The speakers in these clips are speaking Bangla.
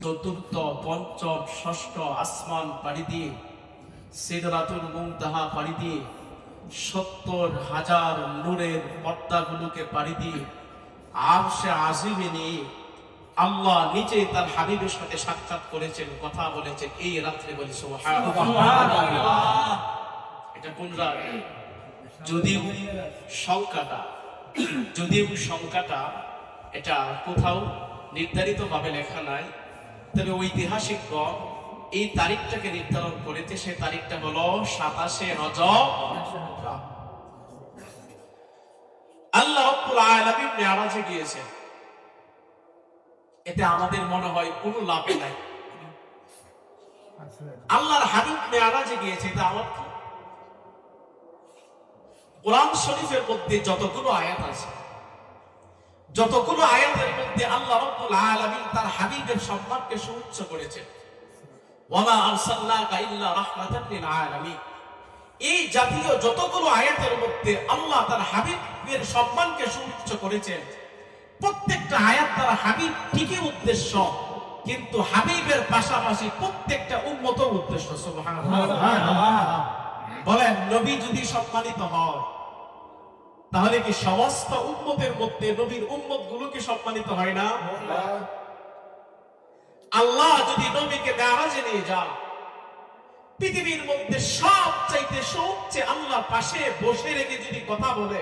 চতুর্থ, পঞ্চম, ষষ্ঠ আসমান পাড়ি দিয়ে, সিদরাতুল মুনতাহা পাড়ি দিয়ে, ৭০,০০০ নূরের পর্দাগুলোকে পাড়ি দিয়ে আরশে আজিমে নিয়ে আল্লাহ নিজে তার হাবিবের সাথে সাক্ষাৎ করেছেন, কথা বলেছেন। এই রাত্রে বলি সুবহানাল্লাহ। এটা কোন রাত? যদিও সংখ্যাটা এটা কোথাও নির্ধারিত ভাবে লেখা নাই, তবে ঐতিহাসিকগণ এই তারিখটাকে নির্ধারণ করেছে। সে তারিখটা হলো ২৭শে রজব। আল্লাহ রাব্বুল আলামিন মেরাজে গিয়েছেন। এতে আমাদের মনে হয় কোনো লাভ নাই। আল্লাহর হাবিব মেরাজে গিয়েছে, এটা আমার কি? কোরআন শরীফের মধ্যে যতগুলো আয়াত আছে, যতগুলো আয়াতের মধ্যে আল্লাহ রাব্বুল আলামিন তার হাবিবের সম্মানকে সুউচ্চ করেছেন। ওয়ামা আরসালনাকা ইল্লা রাহমাতাল লিল আলামিন। এই জাতীয় যতগুলো আয়াতের মধ্যে আল্লাহ তার হাবিবের সম্মানকে সুউচ্চ করেছেন, প্রত্যেকটা আয়াত তার হাবিব ঠিকই উদ্দেশ্য, কিন্তু হাবিবের পাশাপাশি প্রত্যেকটা উম্মতের উদ্দেশ্য। সুবহানাল্লাহ। বলেন, নবী যদি সম্মানিত হয় তাহলে কি সমস্ত উম্মতের মধ্যে নবীর উম্মত গুলো কি সম্মানিত হয় না? আল্লাহ যদি নবীকে মেরাজে নিয়ে যান, পৃথিবীর মধ্যে সবচাইতে সবচেয়ে আল্লাহর পাশে বসে রেখে যদি কথা বলে,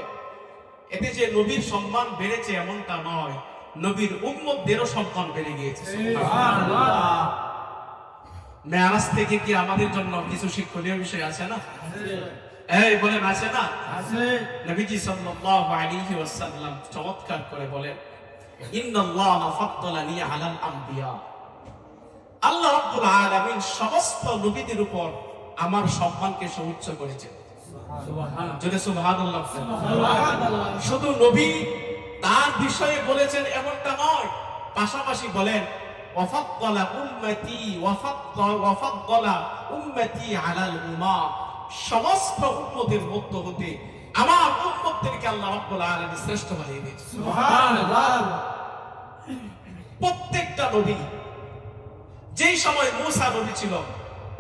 এতে যে নবীর সম্মান বেড়েছে এমনটা নয়, নবীর উম্মতদেরও সম্মান বেড়ে গিয়েছে। সুবহানাল্লাহ। মেরাজ থেকে কি আমাদের জন্য কিছু শিক্ষণীয় বিষয় আছে না? এই বলেন, আছে না? আছে। নবীজি সাল্লাল্লাহু আলাইহি ওয়াসাল্লাম চমৎকার করে বলেন, ইন্নাল্লাহা ফাদ্দালানি আলাল আম্বিয়া। আল্লাহ রাব্বুল আলামিন সমস্ত নবীদের উপর আমার সম্মানকে সুউচ্চ করেছেন। সুবহানাল্লাহ। জোরে সুবহানাল্লাহ। সুবহানাল্লাহ। শুধু নবী তার বিষয়ে বলেছেন এমনটা নয়, পাশাপাশি বলেন ওয়াফাদ্দালা উম্মতি আলাল উম্মাহ। সমস্ত উম্মতের মধ্য হতে আমার উম্মতদেরকে আল্লাহ রাব্বুল আলামিন শ্রেষ্ঠ বানিয়ে দিয়েছেন। সুবহানাল্লাহ। প্রত্যেকটা নবী, যেই সময় মুসা নবী ছিল,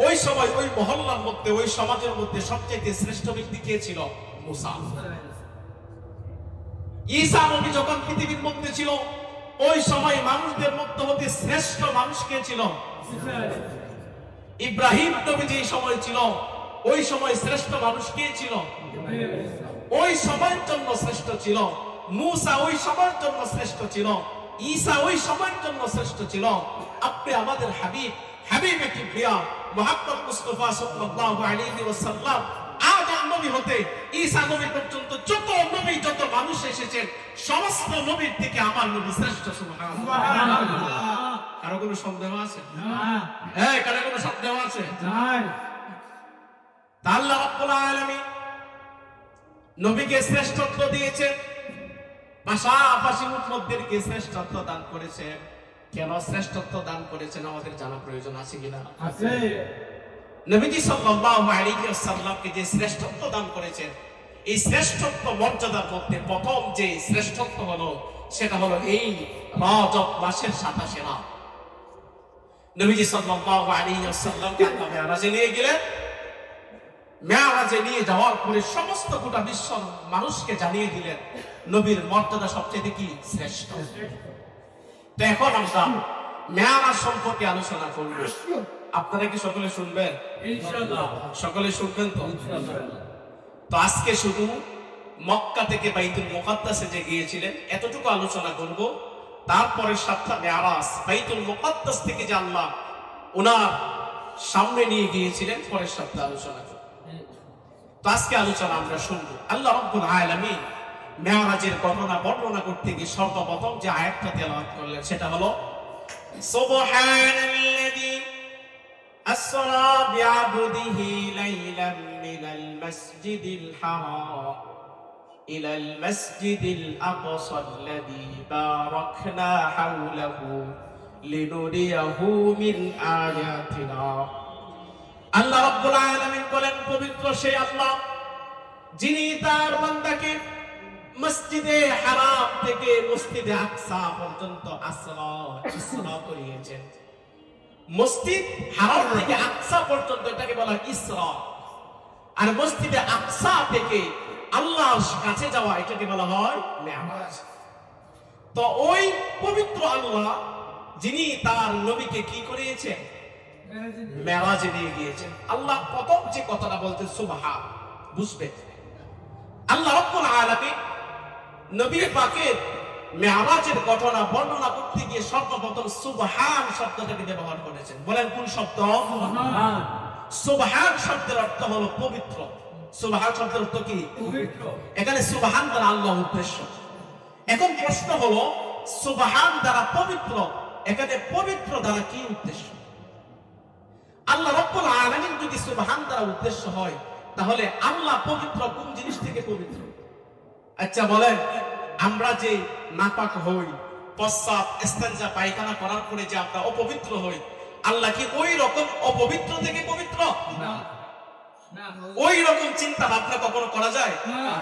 ওই সময় ওই মহল্লার মধ্যে, ওই সমাজের মধ্যে সবচেয়ে শ্রেষ্ঠ ব্যক্তি কে ছিল? মুসা। ঈসা নবী যখন পৃথিবীর মধ্যে ছিল, ওই সময় মানুষদের মধ্যে হতে শ্রেষ্ঠ মানুষ কে ছিল? ইব্রাহিম নবী যেই সময় ছিল, ওই সময় শ্রেষ্ঠ মানুষ কে ছিল? ওই সময়ের জন্য শ্রেষ্ঠ ছিল। মুসা ওই সময়ের জন্য শ্রেষ্ঠ ছিল। ঈসা ওই সময়ের জন্য শ্রেষ্ঠ ছিল। আপনি আমাদের হাবিব, হাবিবে কিবরিয়া মুহাম্মদ মুস্তাফা সাল্লাল্লাহু আলাইহি ওয়াসাল্লাম, আদম নবী হতে ঈসা নবী পর্যন্ত যত নবী, যত মানুষ এসেছেন, সমস্ত নবীর থেকে আমার নবী শ্রেষ্ঠ। সুবহানাল্লাহ। কারো কোনো সন্দেহ আছে? না। এই কারো কোনো সন্দেহ আছে? নাই। আল্লাহ রাব্বুল আলামিন নবীকে শ্রেষ্ঠত্ব দিয়েছেন, পাশাপাশি উম্মতদেরকে শ্রেষ্ঠত্ব দান করেছেন। কেন শ্রেষ্ঠত্ব দান করেছেন আমাদের জানা প্রয়োজন আছে কিনা? আছে। নবীজি সাল্লাল্লাহু আলাইহি ওয়াসাল্লামকে যে শ্রেষ্ঠত্ব দান করেছেন, এই শ্রেষ্ঠত্ব মর্যাদার মধ্যে প্রথম যে শ্রেষ্ঠত্ব হলো, সেটা হলো এই রজব মাসের ২৭শে রাত। নবীজি সাল্লাল্লাহু আলাইহি ওয়াসাল্লামকে আল্লাহ মেরাজে নিয়ে গেলেন। মেরাজে নিয়ে যাওয়ার পরে সমস্ত গোটা বিশ্ব মানুষকে জানিয়ে দিলেন নবীর মর্যাদা সবচেয়ে কি? শ্রেষ্ঠ। তো এখন আমরা মেরাজ সম্পর্কে আলোচনা করব। আপনারা কি সকলে শুনবেন? ইনশাআল্লাহ। সকলে শুনবেন তো? ইনশাআল্লাহ। তো আজকে শুধু মক্কা থেকে বাইতুল মুকাদ্দাসে যে গিয়েছিলেন এতটুকু আলোচনা করব। তারপরে সাতটা মেরাজ, বাইতুল মুকাদ্দাস থেকে যে আল্লাহ ওনার সামনে নিয়ে গিয়েছিলেন, পরের সপ্তাহে আলোচনা করব। তো আজকে আলোচনা আমরা শুনবো। আল্লাহ রাব্বুল আলামিন মেরাজের ঘটনা বর্ণনা করতে গিয়ে সর্বপ্রথম যে আয়াতটা তেলাওয়াত করলেন সেটা হলো সুবহানাল্লাযী আসরা বিআবদিহি লাইলাম মিনাল মাসজিদিল হারাম ইলাল মাসজিদিল আকসাল্লাযী বারাকনা হাওলাহু লিনুরিয়াহু মিন আয়াতিনা। আল্লাহ রাব্বুল আলামিন বলেন, পবিত্র সেই আল্লাহ যিনি তার বান্দাকে মসজিদে হারাম থেকে মসজিদে আকসা পর্যন্ত ইসরা করিয়েছেন। মসজিদ হারাম থেকে আকসা পর্যন্ত এটাকে বলা হয় ইসরা, আর মসজিদে আকসা থেকে আল্লাহর কাছে যাওয়া এটাকে বলা হয় মেরাজ। তো ওই পবিত্র আল্লাহ যিনি তার নবীকে কি করিয়েছেন, মেরাজে নিয়ে গিয়েছেন। আল্লাহ প্রথম যে কথাটা বলতে সুবহান, বুঝবে আল্লাহ রাব্বুল আলামিন নবী পাকের মেরাজের ঘটনা বর্ণনা করতে গিয়ে সর্বপ্রথম সুবহান শব্দটাকে ব্যবহার করেছেন। বলেন কোন শব্দ? সুবহান। সুবহান শব্দের অর্থ হলো পবিত্র। সুবহান শব্দের অর্থ কি? পবিত্র। এখানে সুবহান দ্বারা আল্লাহ উদ্দেশ্য। এখন প্রশ্ন হলো সুবহান দ্বারা পবিত্র, এখানে পবিত্র দ্বারা কি উদ্দেশ্য? আল্লাহ রাব্বুল আলামিন যদি সুবহান দ্বারা উদ্দেশ্য হয়, তাহলে আল্লাহ পবিত্র কোন জিনিস থেকে পবিত্র? আচ্ছা বলেন, আমরা যে নাপাক হই, প্রস্রাব ইস্তেঞ্জা পায়খানা করার পরে যে আমরা অপবিত্র হই, আল্লাহ কি ওই রকম অপবিত্র থেকে পবিত্র? না। ওই রকম চিন্তা ভাবনা কখনো করা যায়? না।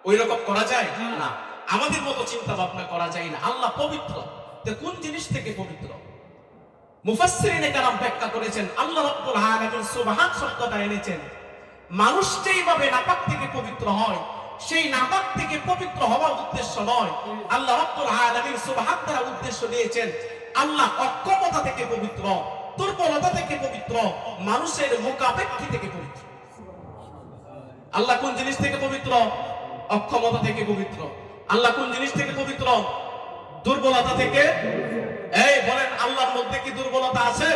ওই রকম করা যায় না। আমাদের মতো চিন্তা ভাবনা করা যায় না। আল্লাহ পবিত্র, তো কোন জিনিস থেকে পবিত্র? মুফাসসিরিনে কেরাম ব্যাখ্যা করেছেন, আল্লাহ রাব্বুল আলামিন সুবহান শব্দটা এনেছেন, মানুষ যেইভাবে নাপাক থেকে পবিত্র হয়, সেই নাপাক থেকে পবিত্র হওয়ার উদ্দেশ্য নয়। আল্লাহ রাব্বুল আলামিন সুবহান দ্বারা উদ্দেশ্য নিয়েছেন, আল্লাহ অক্ষমতা থেকে পবিত্র, দুর্বলতা থেকে পবিত্র, মানুষের মুখাপেক্ষী থেকে পবিত্র। আল্লাহ কোন জিনিস থেকে পবিত্র? অক্ষমতা থেকে পবিত্র। আল্লাহ কোন জিনিস থেকে পবিত্র? দুর্বলতা থেকে। এই বলেন, আল্লাহর মধ্যে কি দুর্বলতা আছে?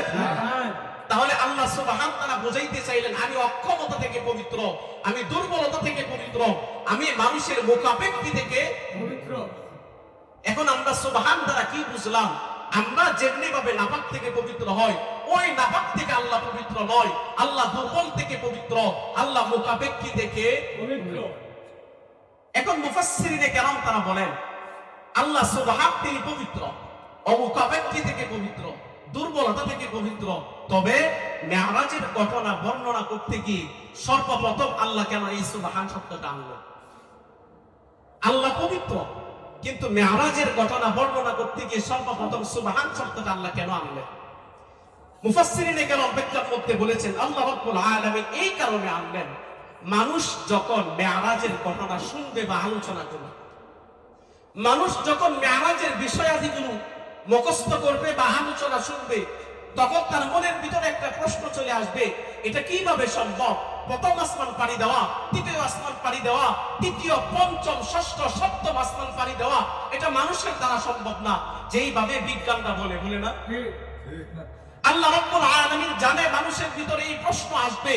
তাহলে আল্লাহ সুবহান তাআলা বুঝাইতে চাইলেন, আমি অক্ষমতা থেকে পবিত্র, আমি দুর্বলতা থেকে পবিত্র, আমি মানুষের মুখাপেক্ষী থেকে পবিত্র। এখন আমরা সুবহান দ্বারা কি বুঝলাম? আমরা যেমনি ভাবে নাপাক থেকে পবিত্র হয়, ওই নাপাক থেকে আল্লাহ পবিত্র নয়। আল্লাহ দুর্বল থেকে পবিত্র, আল্লাহ মুখাপেক্ষী থেকে পবিত্র। এখন মুফাসসিরিনে কেরাম তারা বলেন, আল্লাহ সুবহান তিনি পবিত্র, অমুখাপেক্ষী থেকে পবিত্র, দুর্বলতা থেকে পবিত্র। তবে মেরাজের ঘটনা বর্ণনা করতে গিয়ে সর্বপ্রথম আল্লাহ কেন এই সুবহান শব্দটা আনলেন? আল্লাহ পবিত্র, কিন্তু মেরাজের ঘটনা বর্ণনা করতে গিয়ে সর্বপ্রথম সুবহান শব্দটা আল্লাহ কেন আনলেন? মুফাসসিরিনে কেরাম ব্যাখ্যা করতে বলেছেন, আল্লাহ রাব্বুল আলামিন এই কারণে আনলেন, মানুষ যখন মেরাজের ঘটনা শুনবে বা আলোচনা করবে, মানুষ যখন মেরাজের বিষয়াদিগুলো মুখস্থ করবে বা আলোচনা শুনবে, তখন তার মনের ভিতরে একটা প্রশ্ন চলে আসবে, এটা কিভাবে সম্ভব? প্রথম আসমান পাড়ি দেওয়া, দ্বিতীয় আসমান পাড়ি দেওয়া, তৃতীয়, পঞ্চম, ষষ্ঠ, সপ্তম আসমান পাড়ি দেওয়া, এটা মানুষের দ্বারা সম্ভব না। যেইভাবে বিজ্ঞানরা বলে, বলে না? আল্লাহ রাব্বুল আলামিন জানে মানুষের ভিতরে এই প্রশ্ন আসবে।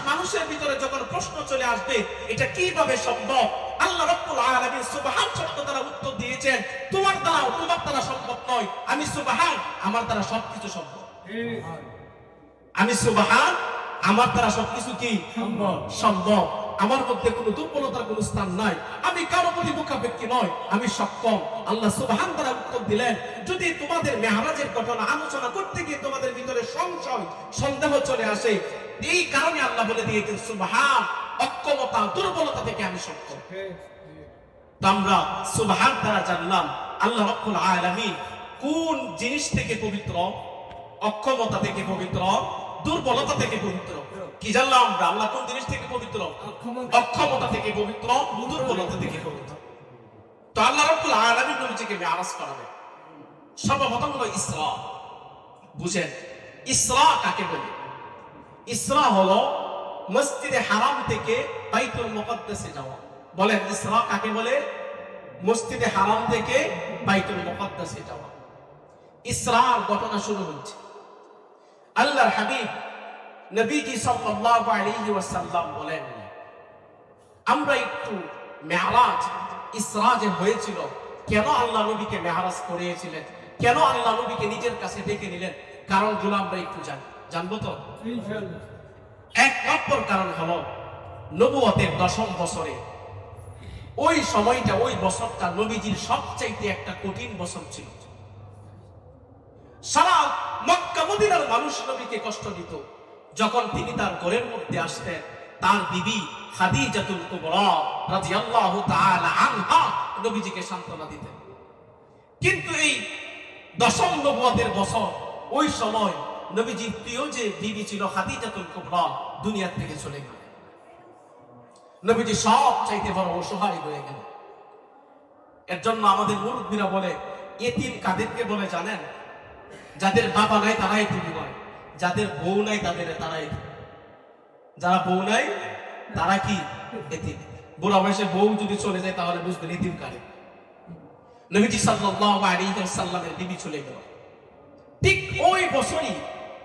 মানুষের ভিতরে যখন প্রশ্ন চলে আসবে, এটা কিভাবে সম্ভব? আল্লাহ রাব্বুল আলামিন সুবহান শব্দ দ্বারা উত্তর দিয়েছেন, তোমার দ্বারা সম্ভব নয়, আমি সুবহান, আমার দ্বারা সবকিছু সম্ভব। আমি সুবহান, আমার দ্বারা সবকিছু কি সম্ভব। আমার মধ্যে কোনো দুর্বলতার কোনো স্থান নাই, আমি কারো প্রতি মুখাপেক্ষী নয়, আমি সক্ষম। আল্লাহ সুবহান দ্বারা উত্তর দিলেন, যদি তোমাদের মেরাজের ঘটনা আলোচনা করতে গিয়ে তোমাদের ভিতরে সংশয়, সন্দেহ চলে আসে, এই কারণে আল্লাহ বলে দিয়েছেন সুবহান, অক্ষমতা, দুর্বলতা থেকে আমি সক্ষম। তো আমরা সুবহান দ্বারা জানলাম আল্লাহ রাব্বুল আলামিন কোন জিনিস থেকে পবিত্র? অক্ষমতা থেকে পবিত্র, দুর্বলতা থেকে পবিত্র। কি জানলাম আমরা? আল্লাহ কোন জিনিস থেকে পবিত্র? অক্ষমতা থেকে পবিত্র, দুর্বলতা থেকে পবিত্র। তো আল্লাহ রাব্বুল আলামিন নবীকে মেরাজ করাবে। সর্বপ্রথম হলো ইসরা। বুঝেন ইসরা কাকে বলে? ইসরা হলো মসজিদে হারাম থেকে বাইতুল মুকাদ্দাসে যাওয়া। বলেন ইসরা কাকে বলে? মসজিদে হারাম থেকে বাইতুল মুকাদ্দাসে যাওয়া। ইসরার ঘটনা শুরু হচ্ছে। আল্লাহর হাবিব নবীজি সাল্লাল্লাহু আলাইহি ওয়াসাল্লাম বলেন, আমরা একটু মেরাজ, ইসরা যে হয়েছিল, কেন আল্লাহ নবীকে মেরাজ করিয়েছিলেন, কেন আল্লাহ নবীকে নিজের কাছে ডেকে নিলেন, কারণগুলো আমরা একটু জানবো তো ইনশাআল্লাহ। এক নম্বর কারণ হলো নবুয়তের 10ম বছরে, ওই সময়টা, ওই বছরটা নবীজির সবচাইতে একটা কঠিন বছর ছিল। সারা মক্কা মদিনার মানুষ নবীকে কষ্ট দিত। যখন তিনি তার ঘরের মধ্যে আসতেন, তার বিবি খাদিজাতুল কুবরা রাদিয়াল্লাহু তাআলা আনহা নবীজিকে সান্ত্বনা দিতেন। কিন্তু এই 10ম নবুয়তের বছর ওই সময় নবীজির প্রিয় যে বিবি ছিল খাদিজাতুল কুবরা দুনিয়া থেকে চলে গেল। নবীজি সব চাইতে বড় অসহায় হয়ে গেল। এর জন্য আমাদের মুরব্বীরা বলে এতিম কাদেরকে বলে জানেন? যাদের বাবা নাই তারাই এতিম নয়, যাদের বউ নাই তারাই এতিম। যারা বউ নাই তারা কি এতিম। বুড়া বয়সে বউ যদি চলে যায় তাহলে বুঝবেন এতিম কারে। নবীজি সাল্লাল্লাহু আলাইহি ওয়াসাল্লামের বিবি চলে গেল। ঠিক ওই বছরই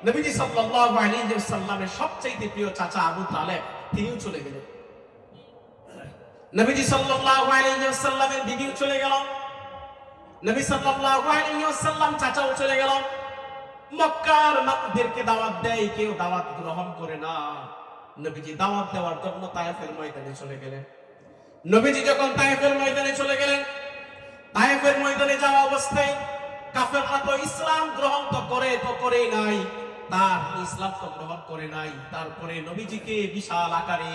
নবীজি সাল্লাল্লাহু আলাইহি ওয়াসাল্লামের সবচেয়ে প্রিয় চাচা আবু তালেব তিনিও চলে গেলেন। নবীজি সাল্লাল্লাহু আলাইহি ওয়াসাল্লামের বিবিও চলে গেল। নবী সাল্লাল্লাহু আলাইহি ওয়াসাল্লাম চাচাও চলে গেল। মক্কার মানুষদেরকে দাওয়াত দেয়, কেউ দাওয়াত গ্রহণ করে না। নবীজি দাওয়াত দেওয়ার জন্য তায়েফের ময়দানে চলে গেলেন। নবীজি যখন তায়েফের ময়দানে চলে গেলেন, তায়েফের ময়দানে যাওয়া অবস্থায় কাফেররা তো ইসলাম গ্রহণ তো করেই নাই, তার ইসলাম তো গ্রহণ করে নাই। তারপরে নবীজিকে বিশাল আকারে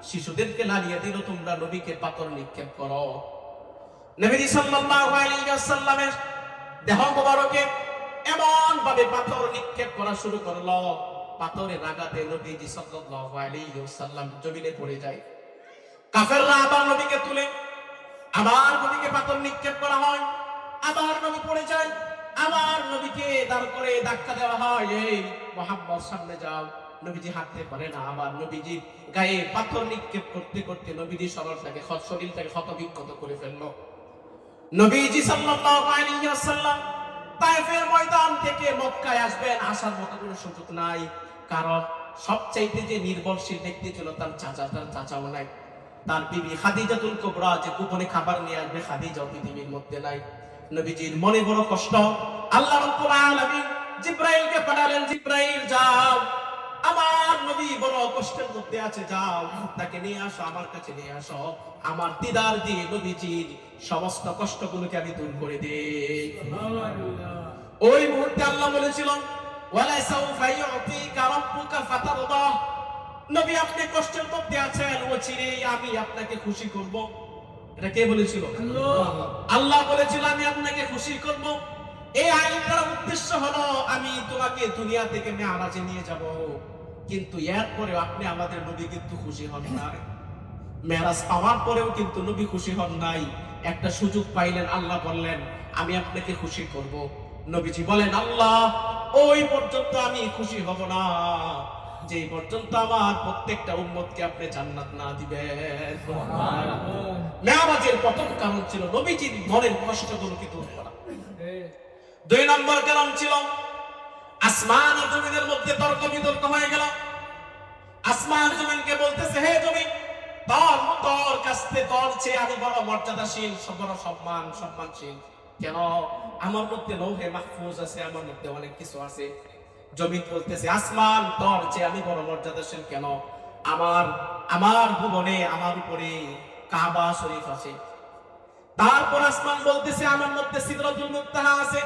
শিশুদেরকে লালিয়ে দিল, তোমরা নবীকে পাথর নিক্ষেপ করো। নবীজি সাল্লাল্লাহু আলাইহি ওয়াসাল্লামের দেহ মোবারকে এমন ভাবে পাথর নিক্ষেপ করা শুরু করলো, পাথরের আঘাতে নবীজি সাল্লাল্লাহু আলাইহি ওয়াসাল্লাম জমিনে পড়ে যায়। কাফেররা আবার নবীকে তুলে আবার নবীকে পাথর নিক্ষেপ করা হয়, আবার নবী পড়ে যায়, আবার নবীকে দাঁড় করে ধাক্কা দেওয়া হয়, এই মুহাম্মদ সামনে যাও। নবীজি হাঁটতে পারে না, আবার নবীজি গায়ে পাথর নিক্ষেপ করতে করতে নবীজি শরীরটাকে ক্ষতবিক্ষত করে ফেললো। নবীজি সাল্লাল্লাহু আলাইহি ওয়াসাল্লাম তায়েফের ময়দান থেকে মক্কায় আসবেন, আসার মতো কোনো সুযোগ নাই, কারণ সবচাইতে যে নির্ভরশীল ব্যক্তি ছিল তার চাচাও নাই। তার বিবি খাদিজাতুল কুবরা যে গোপনে খাবার নিয়ে আসবে, খাদিজাও পৃথিবীর মধ্যে নাই। নবীজির মনে বড় কষ্ট। আল্লাহ রাব্বুল আলামিন জিবরাইলকে পাঠালেন, জিবরাইল যাও, আমার নবী বড় কষ্টের মধ্যে আছে, যাও তাকে নিয়ে আসো, আমার কাছে নিয়ে আসো, আমার দিদার দিয়ে নবীজির সমস্ত কষ্টগুলোকে আমি দূর করে দেই। ওই মুহূর্তে আল্লাহ বলেছিলেন, ওয়ালা সাউফা ইউতিকা রাব্বুকা ফাতারদা, নবী আপনি কষ্টের মধ্যে আছেন, অচিরেই আমি আপনাকে খুশি করব। এটা কে বলেছিল? আল্লাহ বলেছিল আমি আপনাকে খুশি করব। এই আয়াতের উদ্দেশ্য হলো আমি তোমাকে দুনিয়া থেকে মেরাজে নিয়ে যাব, কিন্তু এরপরে আপনি আমাদের নবী কিন্তু খুশি হন নাই। মেরাজ পাওয়ার পরেও কিন্তু নবী খুশি হন নাই। একটা সুযোগ পাইলেন, আল্লাহ বললেন আমি আপনাকে খুশি করব। নবীজি বলেন, আল্লাহ ওই পর্যন্ত আমি খুশি হব না যে পর্যন্ত আমার প্রত্যেকটা উম্মতকে আপনি জান্নাত না দিবেন। মেরাজের প্রথম কারণ ছিল নবীজির মনের কষ্টগুলোকে দূর করা। দুই নম্বর কারণ ছিল আসমান আর জমিনের মধ্যে তর্ক বিতর্ক হয়ে গেল। আসমান জমিনকে বলতেছে, হে জমিন, তোর কাছে তোর চেয়ে আমি বড় মর্যাদাশীল, বড় সম্মানশীল কেন? আমার মধ্যে লৌহে মাহফুজ আছে, আমার মধ্যে অনেক কিছু আছে। জমিন বলতেছে, আসমান তোর চেয়ে আমি বড় মর্যাদাশীল কেন? আমার ভুবনে আমার উপরে কাবা শরীফ আছে। তারপর আসমান বলতেছে, আমার মধ্যে সিদরাতুল মুনতাহা আছে,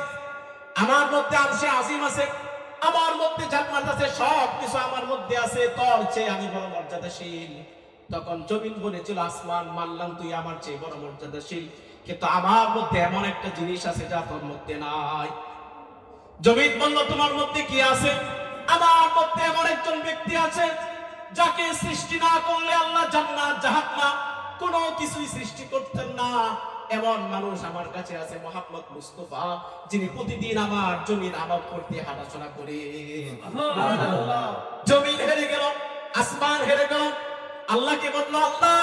আমার মধ্যে আরশে আজিম আছে, আমার মধ্যে জান্নাত আছে, সব কিছু আমার মধ্যে আছে, তোর চেয়ে আমি বড় মর্যাদাশীল। তখন জমিন বলেছিল, আসমান মানলাম তুই আমার চেয়ে বড় মর্যাদাশীল, কিন্তু আমার মধ্যে এমন একটা জিনিস আছে যা তোর মধ্যে নাই। জমিন বলল, তোমার মধ্যে কি আছে? আমার মধ্যে এমন একজন ব্যক্তি আছে যাকে সৃষ্টি না করলে আল্লাহ জান্নাত জাহান্নাম কোনো কিছুই সৃষ্টি করতেন না। এমন মানুষ আমার কাছে আছে, মুহাম্মদ মুস্তাফা, যিনি প্রতিদিন আমার জমির আবাদ করতে হাঁটাচলা করে। জমিন হেরে গেল, আসমান হেরে গেল। আল্লাহকে বলল, আল্লাহ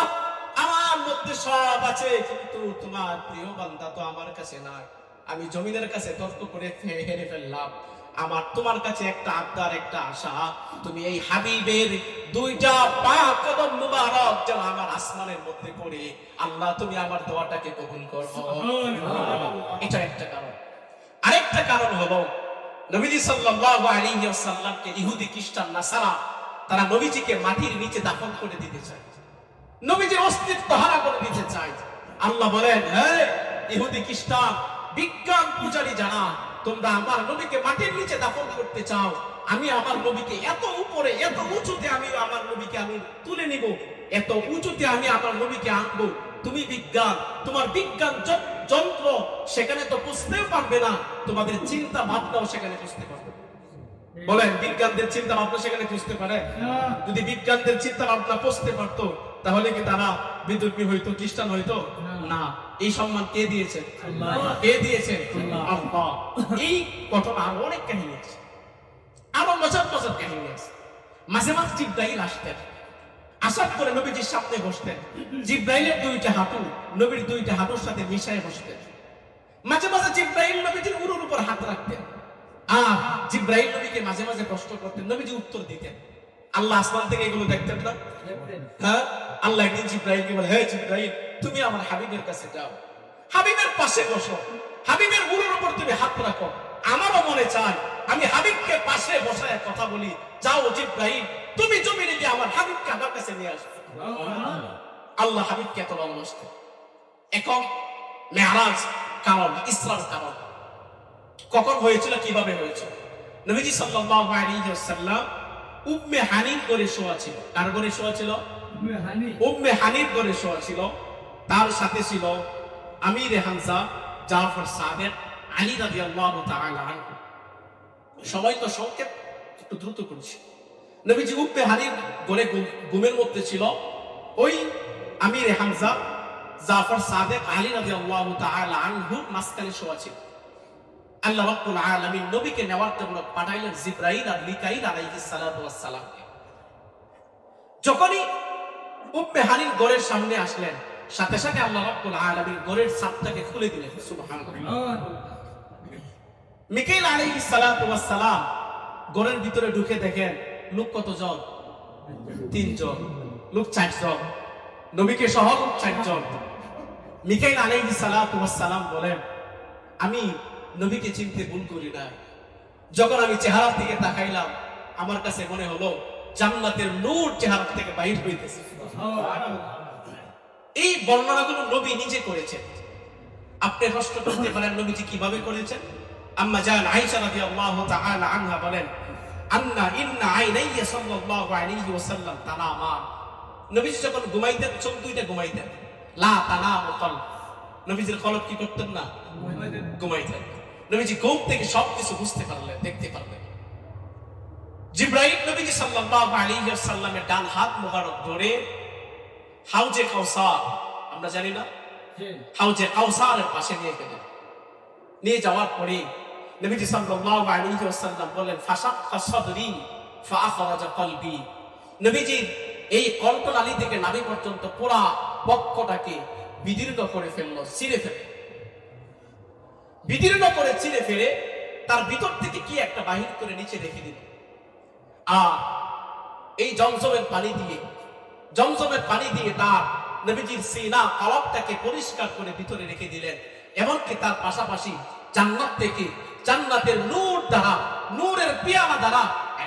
আমার মধ্যে সব আছে, কিন্তু তোমার প্রিয় বান্দা তো আমার কাছে নাই। আমি জমিনের কাছে তর্ক করে হেরে ফেললাম। আমার তোমার কাছে একটা আবদার, একটা আশা, তুমি এই হাবিবের দুইটা পা কদম মুবারক যেন আমার আসমানের মধ্যে পড়ে, আল্লাহ তুমি আমার দোয়াটাকে কবুল করো। এটা একটা কারণ। আরেকটা কারণ হলো নবীজি সাল্লাল্লাহু আলাইহি ওয়াসাল্লামকে ইহুদি খ্রিস্টান নাসারা তারা নবীজিকে মাটির নিচে দাফন করে দিতে চায়, নবীজির অস্তিত্ব হারা করে দিতে চায়। আল্লাহ বলেন, হ্যাঁ ইহুদি খ্রিস্টান বিজ্ঞান পূজারী যারা, তোমরা আমার নবীকে মাটির নিচে দাফন করতে চাও, আমি আমার নবীকে এত উপরে, এত উঁচুতে আমি আমার নবীকে আমি তুলে নিব, এত উঁচুতে আমি আমার নবীকে আনবো। তুমি বিজ্ঞান, তোমার বিজ্ঞান যন্ত্র সেখানে তো বুঝতেও পারবে না, তোমাদের চিন্তা ভাবনাও সেখানে বুঝতে পারবে না। বলেন বিজ্ঞানদের চিন্তা ভাবনা সেখানে খুঁজতে পারে? যদি বিজ্ঞানদের চিন্তা ভাবনা পৌঁছতে পারতো তাহলে কি তারা বিধর্মী হইতো, খ্রিস্টান হইতো না। এই সম্মান কে দিয়েছেন? কে দিয়েছেন? আল্লাহ। এই ঘটনা আরো অনেক কাহিনী আছে, আরো মজার মজার কাহিনী আছে। মাঝে মাঝে জিব্রাইল আসতেন, আসার পরে নবীজির সামনে বসতেন। জিব্রাইলের দুইটা হাঁটু নবীর দুইটা হাঁটুর সাথে মিশায় বসতেন। মাঝে মাঝে জিব্রাইল নবীজির উরুর উপর হাত রাখতেন, আর জিব্রাইল নবীকে মাঝে মাঝে প্রশ্ন করতেন, নবীজি উত্তর দিতেন। আল্লাহ আসমান থেকে এগুলো দেখতেন না? হ্যাঁ, আল্লাহ একদিন জিব্রাইলকে বলে, হে জিব্রাইল, তুমি আমার হাবিবের কাছে যাও, হাবিবের পাশে বসো, হাবিবের উরুর উপর তুমি হাত রাখো। আমারও মনে চায় আমি হাবিবকে পাশে বসায় কথা বলি। যাও জিব্রাইল, তুমি জমিনে গিয়ে আমার হাবিবকে আমার কাছে নিয়ে আসো। আল্লাহ হাবিবকে এত ভালোবাসতেন। এখন মেরাজ কারণ, ইসরার কারণ কখন হয়েছিল, কিভাবে হয়েছিল? নবীজি সাল্লাল্লাহু আলাইহি ওয়াসাল্লাম উম্মে হানির ঘরে শোয়া ছিল। কার ঘরে শোয়া ছিল? উম্মে হানির ঘরে শোয়া ছিল। তার সাথে ছিল আমির হামজা, জাফর সাদেক, আলী রাদিয়াল্লাহু তাআলা আনহু। সবাই তো সংক্ষেপ, একটু দ্রুত করছি। নবীজি উম্মে হানির ঘরে ঘুমের মধ্যে ছিল। ওই আমির হামজা, জাফর সাদেক, আলী রাদিয়াল্লাহু তাআলা আনহুর মাঝখানে শোয়া ছিল। আল্লাহ রাব্বুল আলামিন নবীকে নেওয়ার জন্য পাঠাইলেন জিবরাইল আর মিকাইল আলাইহিস সালাতু ওয়াস সালামকে। যখনই উম্মে হানির ঘরের সামনে আসলেন, সাথে সাথে আল্লাহ রাব্বুল আলামিন ঘরের ছাদটাকে খুলে দিলেন। সুবহানাল্লাহ। মিকাইল আলাইহিস সালাতু ওয়াস সালাম ঘরের ভিতরে ঢুকে দেখেন লোক কতজন? 3 জন। লোক 4 জন, নবীকে সহ লোক 4 জন। মিকাইল আলাইহিস সালাতু ওয়াস সালাম বলেন, আমি নবীকে চিনতে ভুল করি না। যখন আমি চেহারা থেকে তাকাইলাম, আমার কাছে মনে হলো জান্নাতের নূর চেহারা থেকে বাইর হইতেছে। এই বর্ণনাগুলো নবী নিজে করেছেন। আপনি প্রশ্ন করতে পারেন নবীজি কিভাবে করেছেন? আম্মা জান আয়েশা রাদিয়াল্লাহু তাআলা আনহা বলেন, আন্না ইন্না আইনাইয়া সাল্লাল্লাহু আলাইহি ওয়াসাল্লাম তানামা। নবীজি যখন ঘুমাইতেন, চোখ দুইটা ঘুমাইতেন। লা তানামু কলব, নবীজির কলব কি করতেন না? ঘুমাইতেন। নবীজি ঘুম থেকে সবকিছু বুঝতে পারলেন, দেখতে পারলেন। জিবরাইল নবীজি সাল্লাল্লাহু আলাইহি ওয়াসাল্লামের ডান হাত মোবারক ধরে হাউজে কাউসার, আমরা জানি না, হাউজে কাউসারের পাশে নিয়ে গেলেন। নিয়ে যাওয়ার পরে নবীজি সাল্লাল্লাহু আলাইহি ওয়াসাল্লাম বলেন, ফাশাক্কা সাদরি ফাআখরাজা কলবি। নবীজি এই কল্পনালী থেকে নাভি পর্যন্ত পুরা বক্ষটাকে বিদীর্ণ করে ফেললো, ছিঁড়ে ফেলে, বিদীর্ণ করে ছিঁড়ে ফেলে তার ভিতর থেকে কি একটা বাহির করে নিচে রেখে দিল। আর এই জমজমের পানি দিয়ে তার নবীজির সিনা কলবটাকে পরিষ্কার করে ভিতরে রেখে দিলেন। এমনকি তার পাশাপাশি জান্নাত থেকে, জান্নাতের নূর দ্বারা, নূরের পিয়ালা দ্বারা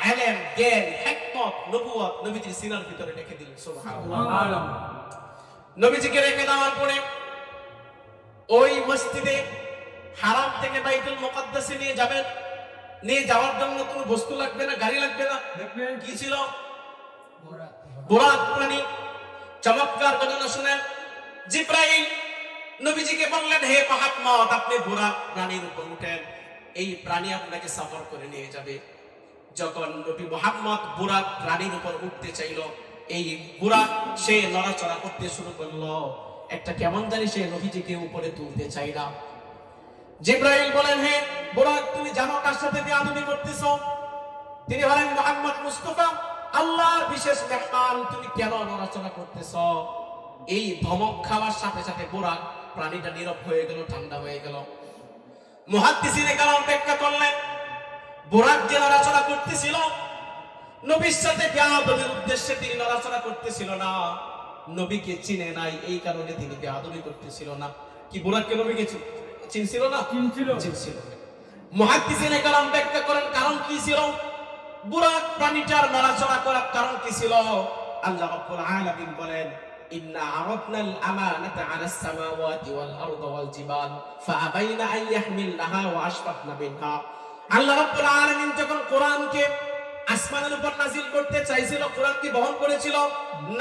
ইলম, জ্ঞান, হিকমত, নবুয়ত নবীজির সিনার ভিতরে রেখে দিলেন। সুবহানাল্লাহ। নবীজিকে রেখে দেওয়ার পরে ওই মসজিদে হারাম থেকে বাইতুল মুকাদ্দাসে নিয়ে যাবেন। নিয়ে যাওয়ার জন্য কোনো বস্তু লাগবে না, গাড়ি লাগবে না। কি ছিল? বুরাক প্রাণী। চমৎকার ঘটনা শুনেন। জিবরাইল নবীজিকে বললেন, হে মুহাম্মদ, আপনি বুরাক প্রাণীর উপর উঠেন, এই প্রাণী আপনাকে সফর করে নিয়ে যাবে। যখন নবী মুহাম্মদ বুরাক প্রাণীর উপর উঠতে চাইল, এই বুরাক সে নড়াচড়া করতে শুরু করলো। একটা কেমন জানি সে নবীজিকে উপরে তুলতে চাই না। জিবরাইল বলেন, হে বুরাক, তুমি জানো কার সাথে বেয়াদবি করতেছো? তিনি বলেন, মুহাম্মদ মুস্তাফা, আল্লাহর বিশেষ মেহমান, তুমি কেন নড়াচড়া করতেছো? এই ধমক খাওয়ার সাথে সাথে বুরাক প্রাণীটা নীরব হয়ে গেল, ঠান্ডা হয়ে গেল। মুহাদ্দিসিনে কালাম ব্যাখ্যা করলেন, বুরাক যে নড়াচড়া করতেছিল, নবীর সাথে বেয়াদবির উদ্দেশ্যে তিনি নড়াচড়া করতেছিল না। নবীকে চিনে নাই, এই কারণে তিনি বেয়াদবি করতেছিল না। কি বুরাককে নবীকে চিনছিল না? চিনছিল। মুহাদ্দিসিনে কালাম ব্যাখ্যা করেন কারণ কি ছিল, বুরাক প্রাণীটার নড়াচড়া করার কারণ কি ছিল। আল্লাহ রাব্বুল আলামিন বলেন, ইন্না আরাদনাল আমানাতা আলাস সামাওয়াতি ওয়াল আরদি ওয়াল জিবাল ফাআবাইনা আন ইয়াহমিলনাহা ওয়া আশফাকনা মিনহা। আল্লাহ রাব্বুল আলামিন যখন কোরআনকে আসমানের উপর নাজিল করতে চাইছিল, কোরআনকে বহন করেছিল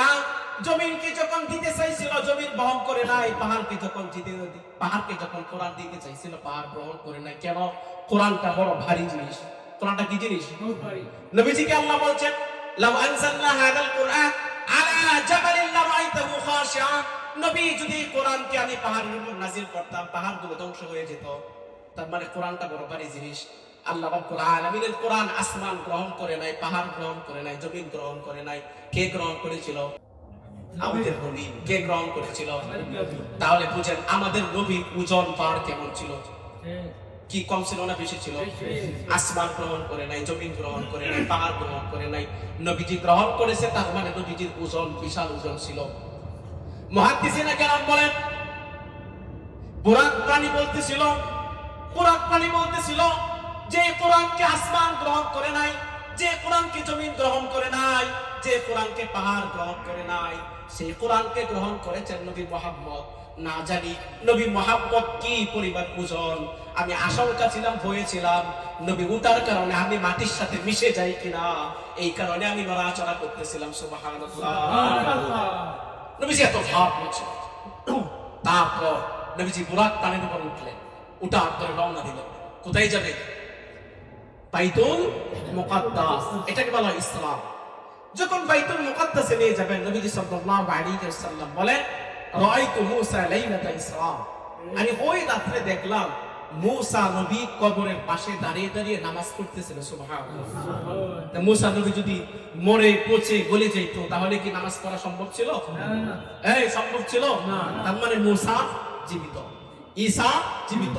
না। জমিনকে যখন দিতে চাইছিল, জমিন বহন করে নাই। পাহাড়কে যখন কোরআন দিতে চাইছিল, পাহাড় গ্রহণ করে নাই। কেন? কোরআনটা বড় ভারী জিনিস, কোরআনটা কি জিনিস? নবীজিকে আল্লাহ বলছেন লাউ আনজালনা হাযাল কুরআন আলা জাবালিন লারাআইতাহু খাশিআন, নবী যদি কোরআনকে আমি পাহাড়ের উপর নাযিল করতাম পাহাড়গুলো ধ্বংস হয়ে যেত। তার মানে কোরআনটা বড় ভারী জিনিস। আল্লাহ রাব্বুল আলামিনের কোরআন আসমান গ্রহণ করে নাই, পাহাড় গ্রহণ করে নাই, জমিন গ্রহণ করে নাই। কে গ্রহণ করেছিল? আমাদের নবী। কে গ্রহণ করেছিল? তাহলে বুঝেন আমাদের নবীর ওজন পার কেমন ছিল? কি কম ছিল না বেশি ছিল? আসমান গ্রহণ করে নাই, জমিন গ্রহণ করে নাই, পাহাড় গ্রহণ করে নাই, নবীজি গ্রহণ করেছে। তার মানে নবীজির ওজন বিশাল ওজন ছিল। মুহাদ্দিসিনা কেরাম বলেন বুরাক প্রাণী বলতেছিল, বুরাক প্রাণী বলতেছিল যে কোরআনকে আসমান গ্রহণ করে নাই, যে কোরআনকে জমিন গ্রহণ করে নাই, যে কোরআনকে পাহাড় গ্রহণ করে নাই, সেই কোরআনকে গ্রহণ করেছেন নবী মুহাম্মদ। না জানি নবী মুহাম্মদ কি পরিমাণ ওজন। আমি আশঙ্কা ছিলাম, ভয়ে ছিলাম নবী উঠার কারণে আমি মাটির সাথে মিশে যাই কিনা, এই কারণে আমি নড়াচড়া করতেছিলাম। সুবহানাল্লাহ। নবীজি এত ভাব হয়েছে। তারপর নবীজি বুরাক প্রাণীর উপর উঠলেন, উঠার পরে রওনা দিলেন। কোথায় যাবে? বাইতুল মুকাদ্দাস, এটাকে বলা হয় ইসলাম। যখন বাইতুল মুকাদ্দাসে নিয়ে যাবেন, নবীজি সাল্লাল্লাহু আলাইহি ওয়াসাল্লাম বলেন রাআইতু মূসা লাইলাতা ইসরা, আমি ওই রাতে দেখলাম মূসা নবী কবরের পাশে দাঁড়িয়ে দাঁড়িয়ে নামাজ পড়তেছিল। সুবহানাল্লাহ। মূসা নবী যদি মরে পচে গলে যেত তাহলে কি নামাজ পড়া সম্ভব ছিল? না। এই সম্ভব ছিল না। তার মানে মূসা জীবিত, ঈসা জীবিত,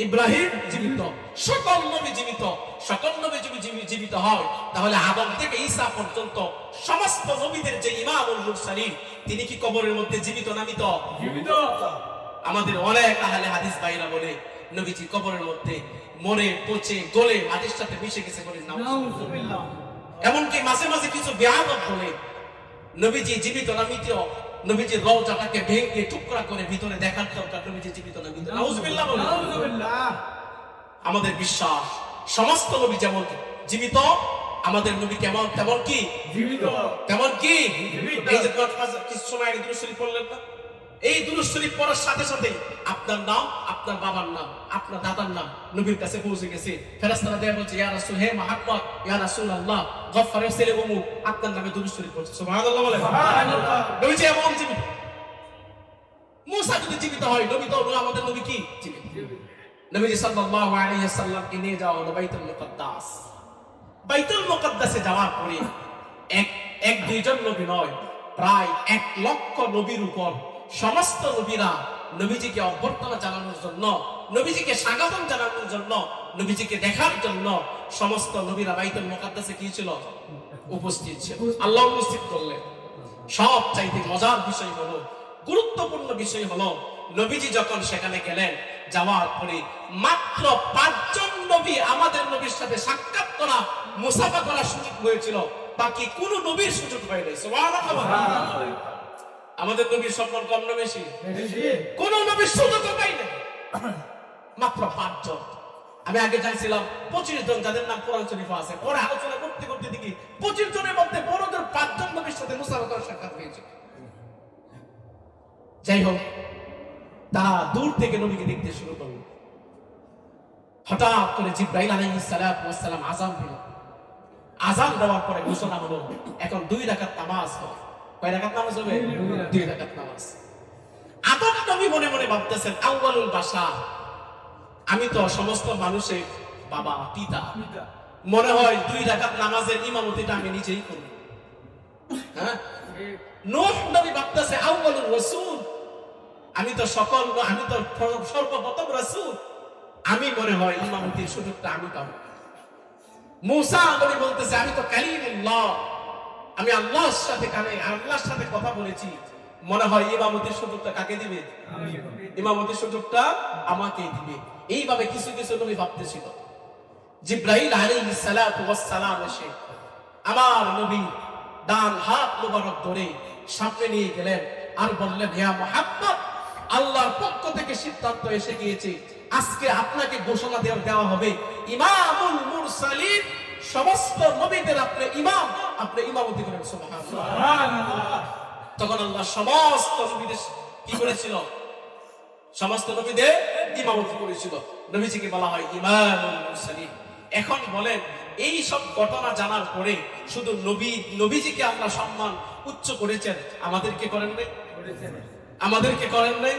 ইব্রাহিম জীবিত, সকল নবী জীবিত। সকল নবী যদি জীবিত হয় তাহলে আদম থেকে ঈসা পর্যন্ত সমস্ত নবীদের যে ইমামুল মুরসালিন তিনি কি কবরের মধ্যে জীবিত না মৃত? জীবিত। আমাদের অনেক আহলে হাদিস ভাইরা বলে নবীজি কবরের মধ্যে মরে পচে গলে মাটির সাথে মিশে গেছে বলে নাউজুবিল্লাহ। এমনকি মাঝে মাঝে কিছু বেয়াদব বলে নবীজি জীবিত না মৃত, নবীজির রওজাটাকে ভেঙে টুকরা করে ভিতরে দেখার দরকার নবীজি জীবিত না মৃত। নাউজুবিল্লাহ বলে। নাউজুবিল্লাহ। আমাদের বিশ্বাস সমস্ত নবী যেমন জীবিত, আমাদের নবী কেমন তেমন কি জীবিত। কেমন কি জীবিত। এই যে কিছু সময় আগে দুরূদ শরীফ পড়লেন না, এই দুরূদ শরীফ পড়ার সাথে সাথে আপনার নাম, আপনার বাবার নাম, আপনার দাদার নাম নবীর কাছে পৌঁছে গেছে। ফেরেশতারা দেয়া বলছে ইয়া রাসূল, হে মুহাম্মদ, ইয়া রাসূলুল্লাহ গফফার ছেলে উমু আপনার নামে দুরূদ শরীফ পড়ছে। সুবহানাল্লাহ বলে। সুবহানাল্লাহ। নবীজি এমন জীবিত। মূসা যদি জীবিত হয়, নবী তো আমাদের নবী কি জীবিত। নবীজি সাল্লাল্লাহু আলাইহি ওয়াসাল্লামকে নিয়ে যাওয়া হলো বাইতুল মুকাদ্দাস। বাইতুল মুকাদ্দাসে যাওয়ার পরে এক দুইজন নবী নয়, প্রায় 1 লক্ষ নবীর উপর সমস্ত নবীরা নবীজিকে অভ্যর্থনা জানানোর জন্য, নবীজিকে স্বাগতম জানানোর জন্য, নবীজিকে দেখার জন্য সমস্ত নবীরা বাইতুল মুকাদ্দাসে কি ছিল? উপস্থিত ছিল। আল্লাহ উপস্থিত করলেন। সব চাইতে মজার বিষয় হলো, গুরুত্বপূর্ণ বিষয় হলো, নবীজি যখন সেখানে গেলেন, যাওয়ার পরে মাত্র 5 জন নবী আমাদের নবীর সাথে সাক্ষাৎ করা, মুসাফা করার সুযোগ হয়েছিল, বাকি কোন নবীর সুযোগ হয়নি। সুবহানাল্লাহ। আমাদের নবীর সম্মান কম না বেশি? কোন নবীর সুযোগ পাইনি, মাত্র 5 জন। আমি আগে জানছিলাম 25 জন যাদের নাম কোরআন শরীফে আছে। পরে আলোচনা করতে করতে দেখি 25 জনের মধ্যে বড়দের 5 জন নবীর সাথে মুসাফা করার সাক্ষাৎ হয়েছে। যাই হোক, তারা দূর থেকে নবীকে দেখতে শুরু করল। হঠাৎ করে জিবরাইল আলাইহিস সালাম আযান দিল। আযান দেওয়ার পরে ঘোষণা হলো এখন 2 রাকাত নামাজ হবে। কয় রাকাত নামাজ হবে? 2 রাকাত নামাজ। আদম নবী মনে মনে ভাবতেছেন আউয়ালুল বাশার, আমি তো সমস্ত মানুষের বাবা পিতা, মনে হয় 2 রাকাত নামাজের ইমামতিটা আমি নিজেই করব। হ্যাঁ, নূহ নবী ভাবতেছে আউয়ালুর রাসূল, আমি তো সর্বপ্রথম রাসূল, আমি মনে হয় ইমামতির সুযোগটা আমি পাবো। মূসা নবী বলতেছে আমি তো কালিমুল্লাহ, আমি আল্লাহর সাথে কথা বলেছি, মনে হয় ইমামতির সুযোগটা কাকে দিবে? ইমামতির সুযোগটা আমাকেই দিবে। এইভাবে কিছু কিছু নবী ভাবতেছিল। জিবরাইল আলাইহিস সালাম এসে আমার নবী ডান হাত মোবারক ধরে সামনে নিয়ে গেলেন আর বললেন হে মুহাম্মদ, আল্লাহর পক্ষ থেকে সিদ্ধান্ত এসে গিয়েছে, আজকে আপনাকে ঘোষণা দেওয়া হবে ইমামুল মুরসালিন, সমস্ত নবীদের আপনি ইমাম, আপনি ইমামতি করেন। সুবহানাল্লাহ। তখন আল্লাহ সমস্ত নবীদের কি করেছিল? সমস্ত নবীদের ইমামতি করেছিল। নবীজিকে বলা হয় ইমামুল মুরসালিন। এখন বলেন এই সব ঘটনা জানার পরে শুধু নবীজিকে আমরা সম্মান উচ্চ করেছেন, আমাদেরকে করেন নাই? আমাদেরকে করেন নাই?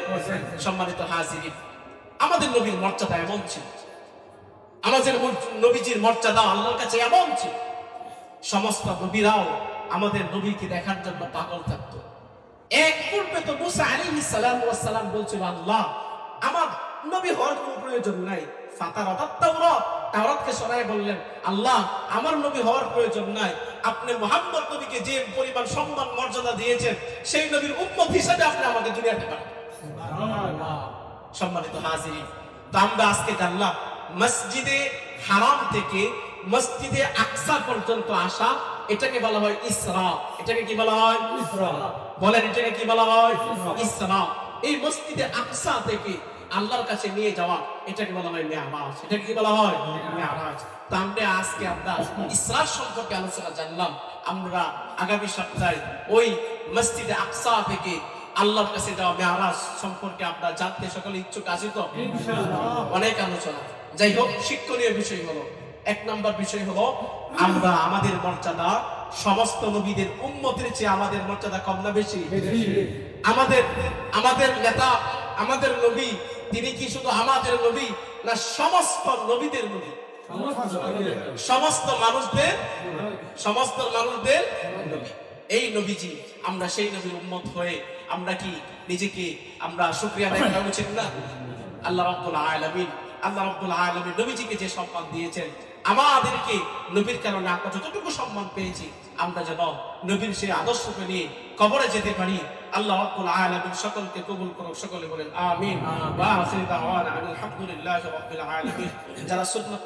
সম্মানিত হাজিরিন, আমাদের নবীর মর্যাদা এমন ছিল, আমাদের নবীজির মর্যাদা আল্লাহর কাছে এমন ছিল, সমস্ত নবীরাও আমাদের নবীকে দেখার জন্য পাগল থাকতো। এক পূর্বে তো মুসা আলাইহিস সালাম ওয়াস সালাম বলছিল, আল্লাহ আমার নবী হওয়ার কোনো প্রয়োজন নাই। তাওরাতকে সরায় বললেন, আল্লাহ আমার নবী হওয়ার প্রয়োজন নাই, আপনি মুহাম্মদ নবীকে যে পরিমাণ সম্মান মর্যাদা দিয়েছেন সেই নবীর উম্মত হিসেবে আপনি আমাকে দুনিয়াতে পাঠান। সুবহানাল্লাহ। সম্মানিত হাজিরিন, তো আমরা আজকে জানলাম মসজিদে হারাম থেকে মসজিদে আকসা পর্যন্ত আসা, এটাকে বলা হয় ইসরা। এটাকে কি বলা হয়? ইসরা। বলেন, এটাকে কি বলা হয়? ইসরা। এই মসজিদে আকসা থেকে আল্লাহর কাছে নিয়ে যাওয়া, এটাকে বলা হয় মিরাজ। এটাকে কি বলা হয়? মিরাজ। তো আমরা আজকে আমরা ইসরা সম্পর্কে আলোচনা জানলাম। আমরা আগামী সপ্তাহে ওই মসজিদে আকসা থেকে আল্লাহর কাছে যাওয়া মিরাজ সম্পর্কে আমরা জানতে সকলে ইচ্ছুক আছি তো? ইনশাআল্লাহ। অনেক আলোচনা, যাই হোক শিক্ষণীয় বিষয় হলো, এক নম্বর বিষয় হলো আমরা আমাদের মর্যাদা সমস্ত নবীদের উম্মতের চেয়ে আমাদের মর্যাদা কম না বেশি? আমাদের নেতা, আমাদের নবী, তিনি কি শুধু আমাদের নবী না সমস্ত নবীদের নবী? সমস্ত মানুষদের নবী। এই নবীজি, আমরা সেই নবীর উম্মত হয়ে আমরা কি নিজেকে আমরা শুকরিয়া আদায় করা উচিত না? আল্লাহ রাব্বুল আলামিন নবীজিকে যে সম্মান দিয়েছেন, আমাদেরকে নবীর কারণে আমরা যতটুকু সম্মান পেয়েছি, আমরা যেন নবীর সেই আদর্শকে নিয়ে কবরে যেতে পারি। আল্লাহ রাব্বুল আলামিন সকলকে কবুল করুক, সকলে বলেন আমিন। ওয়া আখিরু দাওয়ানা আলহামদুলিল্লাহি রাব্বিল আলামিন। যারা সুন্নাত